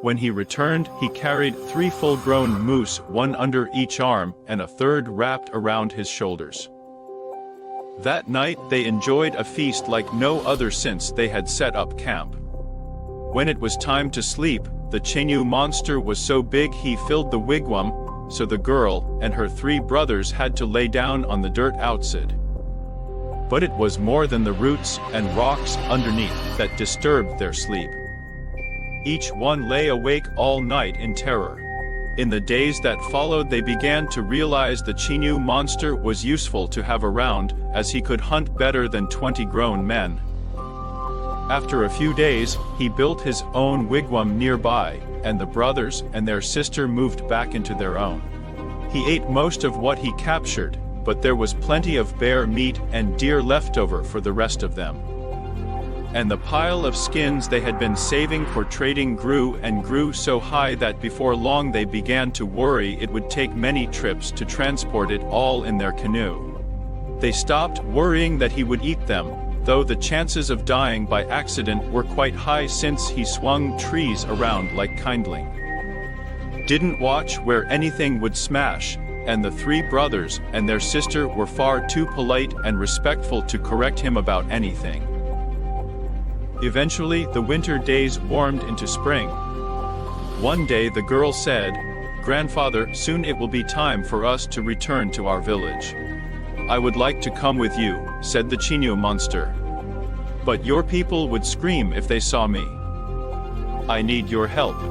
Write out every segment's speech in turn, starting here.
When he returned, he carried 3 full-grown moose, 1 under each arm, and a 3rd wrapped around his shoulders. That night they enjoyed a feast like no other since they had set up camp. When it was time to sleep, the Chenoo monster was so big he filled the wigwam, so the girl and her 3 brothers had to lay down on the dirt outside. But it was more than the roots and rocks underneath that disturbed their sleep. Each one lay awake all night in terror. In the days that followed they began to realize the Chenoo monster was useful to have around, as he could hunt better than 20 grown men. After a few days, he built his own wigwam nearby, and the brothers and their sister moved back into their own. He ate most of what he captured, but there was plenty of bear meat and deer left over for the rest of them. And the pile of skins they had been saving for trading grew and grew so high that before long they began to worry it would take many trips to transport it all in their canoe. They stopped worrying that he would eat them, though the chances of dying by accident were quite high since he swung trees around like kindling. Didn't watch where anything would smash, and the 3 brothers and their sister were far too polite and respectful to correct him about anything. Eventually, the winter days warmed into spring. One day the girl said, "Grandfather, soon it will be time for us to return to our village." "I would like to come with you," said the Chenoo monster. "But your people would scream if they saw me. I need your help."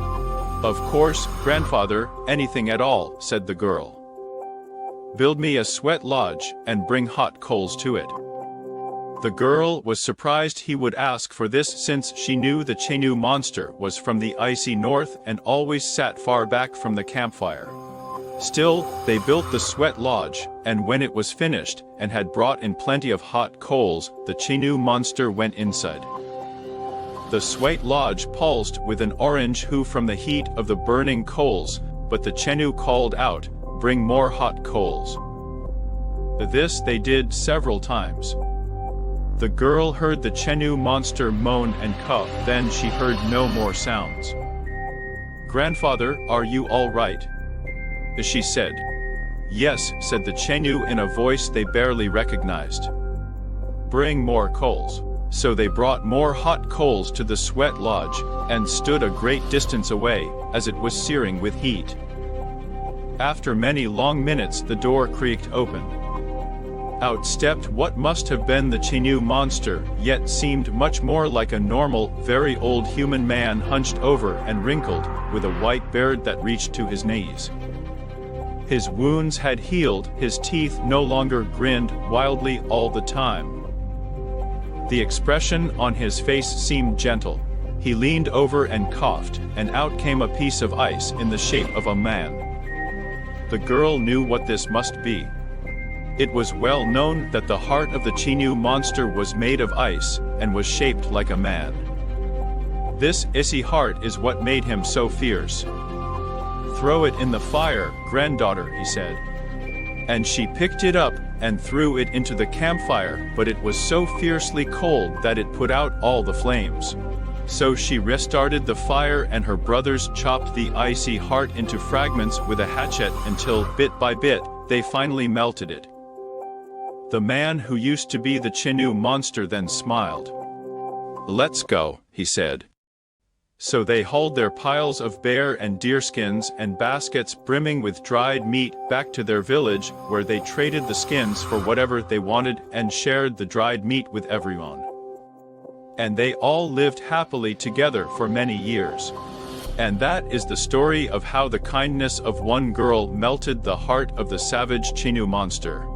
"Of course, grandfather, anything at all," said the girl. "Build me a sweat lodge and bring hot coals to it." The girl was surprised he would ask for this since she knew the Chenoo monster was from the icy north and always sat far back from the campfire. Still, they built the sweat lodge, and when it was finished and had brought in plenty of hot coals, the Chenoo monster went inside. The sweat lodge pulsed with an orange hue from the heat of the burning coals, but the Chenoo called out, "Bring more hot coals." This they did several times. The girl heard the Chenoo monster moan and cough, then she heard no more sounds. "Grandfather, are you all right?" she said. "Yes," said the Chenoo in a voice they barely recognized. "Bring more coals." So they brought more hot coals to the sweat lodge, and stood a great distance away, as it was searing with heat. After many long minutes the door creaked open. Out stepped what must have been the Chenoo monster, yet seemed much more like a normal, very old human man hunched over and wrinkled, with a white beard that reached to his knees. His wounds had healed, his teeth no longer grinned wildly all the time. The expression on his face seemed gentle. He leaned over and coughed, and out came a piece of ice in the shape of a man. The girl knew what this must be. It was well known that the heart of the Chenoo monster was made of ice, and was shaped like a man. This icy heart is what made him so fierce. "Throw it in the fire, granddaughter," he said. And she picked it up, and threw it into the campfire, but it was so fiercely cold that it put out all the flames. So she restarted the fire, and her brothers chopped the icy heart into fragments with a hatchet until, bit by bit, they finally melted it. The man who used to be the Chenoo monster then smiled. "Let's go," he said. So they hauled their piles of bear and deer skins and baskets brimming with dried meat back to their village, where they traded the skins for whatever they wanted and shared the dried meat with everyone. And they all lived happily together for many years. And that is the story of how the kindness of one girl melted the heart of the savage Chenoo monster.